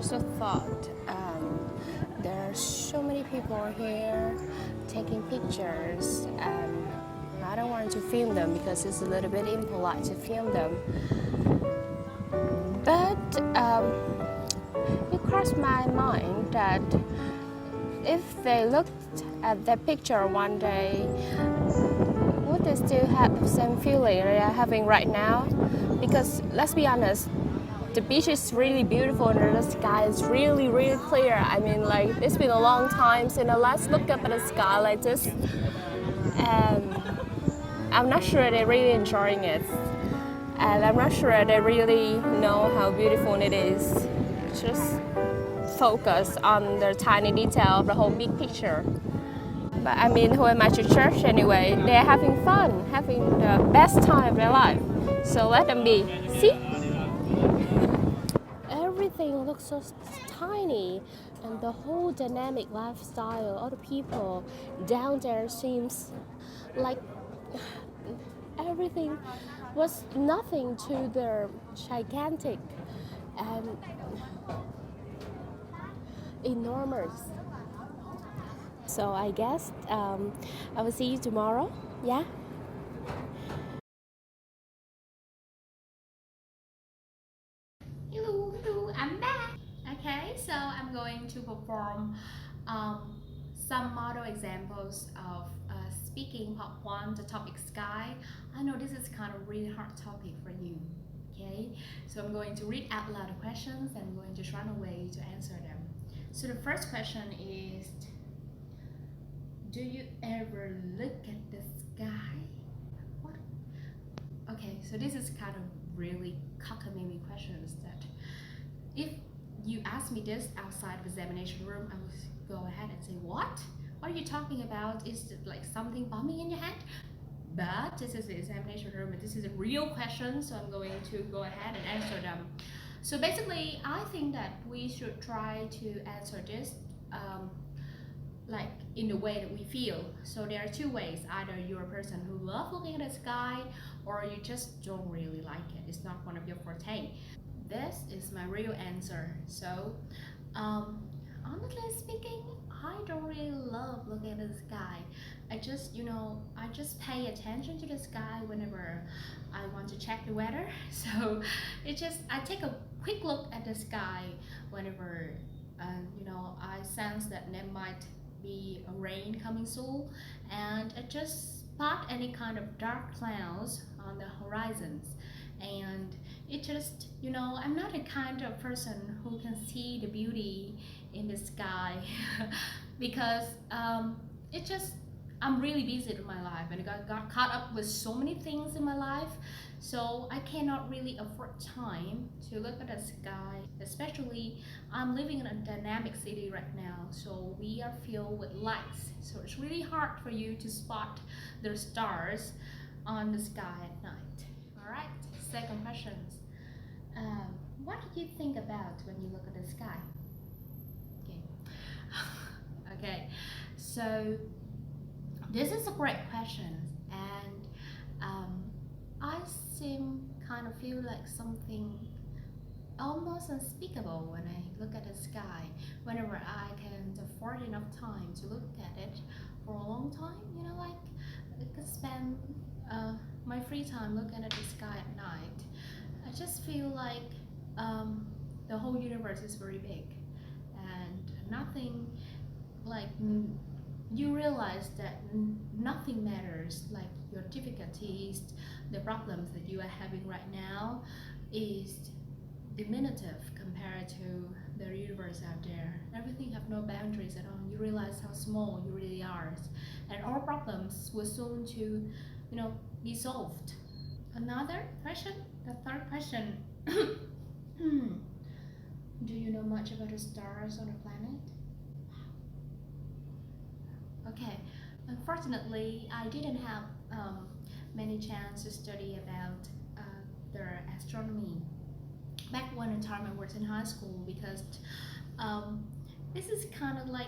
just thought there are so many people here taking pictures. I don't want to film them because it's a little bit impolite to film them. But it crossed my mind that if they looked at that picture one day, would they still have the same feeling they are having right now? Because let's be honest, the beach is really beautiful and the sky is really, really clear. I mean, like, it's been a long time since I last looked up at the sky like this. And I'm not sure they're really enjoying it. And I'm not sure they really know how beautiful it is. Just focus on the tiny detail of the whole big picture. But I mean, who am I to judge anyway? They're having fun, having the best time of their life. So let them be. See? Everything looks so tiny, and the whole dynamic lifestyle of the people down there seems like everything was nothing to their gigantic and enormous. So I guess I will see you tomorrow. Yeah. Hello, I'm back. Okay, so I'm going to perform some model examples of speaking part one, the topic sky. I know this is kind of really hard topic for you. Okay, so I'm going to read out loud the questions and I'm going to run away to answer them. So the first question is, do you ever look at the sky? What? Okay, so this is kind of really cockamamie questions that if you ask me this outside of examination room, I would go ahead and say, what? What are you talking about? Is it like something bumming in your head? But this is the examination room and this is a real question, so I'm going to go ahead and answer them. So basically, I think that we should try to answer this like in the way that we feel. So there are two ways. Either you're a person who loves looking at the sky or you just don't really like it. It's not one of your forte. This is my real answer. So honestly speaking, I don't really love looking at the sky. I just pay attention to the sky whenever I want to check the weather. So I take a quick look at the sky whenever I sense that there might be a rain coming soon, and I just spot any kind of dark clouds on the horizons. And I'm not the kind of person who can see the beauty in the sky because it just I'm really busy with my life and I got caught up with so many things in my life, so I cannot really afford time to look at the sky. Especially I'm living in a dynamic city right now, so we are filled with lights, so it's really hard for you to spot the stars on the sky at night. All right, second questions. What do you think about when you look at the sky? Okay. Okay, so this is a great question, and I seem kind of feel like something almost unspeakable when I look at the sky. Whenever I can afford enough time to look at it for a long time, like I could spend my free time looking at the sky at night. I just feel like the whole universe is very big, and nothing like you realize that nothing matters. Like your difficulties, the problems that you are having right now, is diminutive compared to the universe out there. Everything have no boundaries at all. You realize how small you really are, and all problems will soon to, be solved. Another question, the third question. Do you know much about the stars on the planet? Okay, unfortunately, I didn't have many chance to study about the astronomy back when the time I was in high school, because um, this is kind of like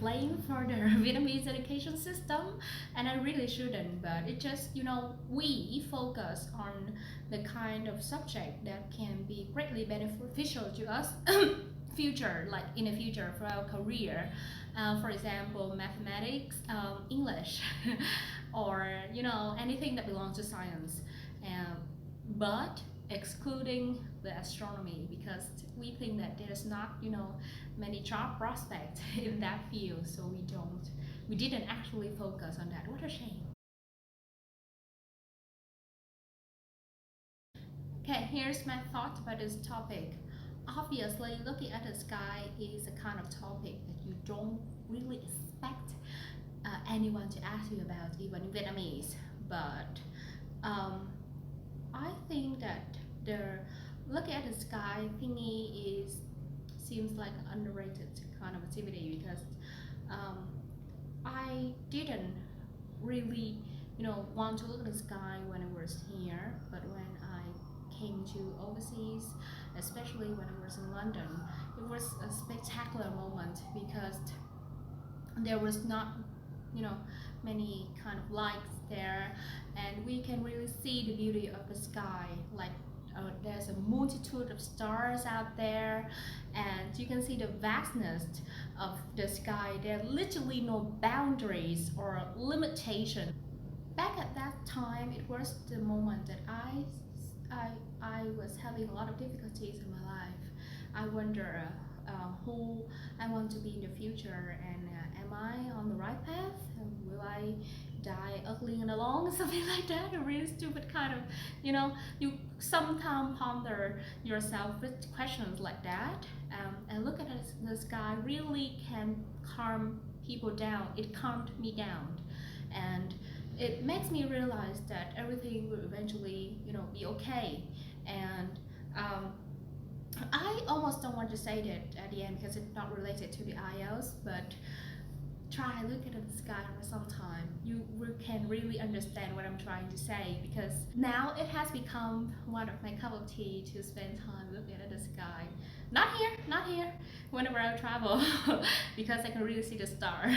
blame for the Vietnamese education system, and I really shouldn't. But it just, we focus on the kind of subject that can be greatly beneficial to us future, like in the future for our career. For example, mathematics, English, or anything that belongs to science. Um, but excluding the astronomy, because we think that there's not many job prospects in that field, so we didn't actually focus on that. What a shame. Okay, here's my thought about this topic. Obviously, looking at the sky is a kind of topic that you don't really expect anyone to ask you about, even in Vietnamese. But um, I think that the looking at the sky thingy is seems like an underrated kind of activity, because um, I didn't really, want to look at the sky when I was here, but when I came to overseas, especially when I was in London, it was a spectacular moment because there was not, you know, many kind of lights there, and we can really see the beauty of the sky. Like there's a multitude of stars out there, and you can see the vastness of the sky. There are literally no boundaries or limitations. Back at that time, it was the moment that I, I was having a lot of difficulties in my life. I wonder who I want to be in the future, and am I on the right path? Will I die ugly and alone? Something like that. A really stupid kind of, you sometimes ponder yourself with questions like that. And look at the sky really can calm people down. It calmed me down, and it makes me realize that everything will eventually, be okay. And um, I almost don't want to say that at the end because it's not related to the Ielts, but try looking at the sky for some time. You can really understand what I'm trying to say, because now it has become one of my cup of tea to spend time looking at the sky. Not here, whenever I travel, because I can really see the star.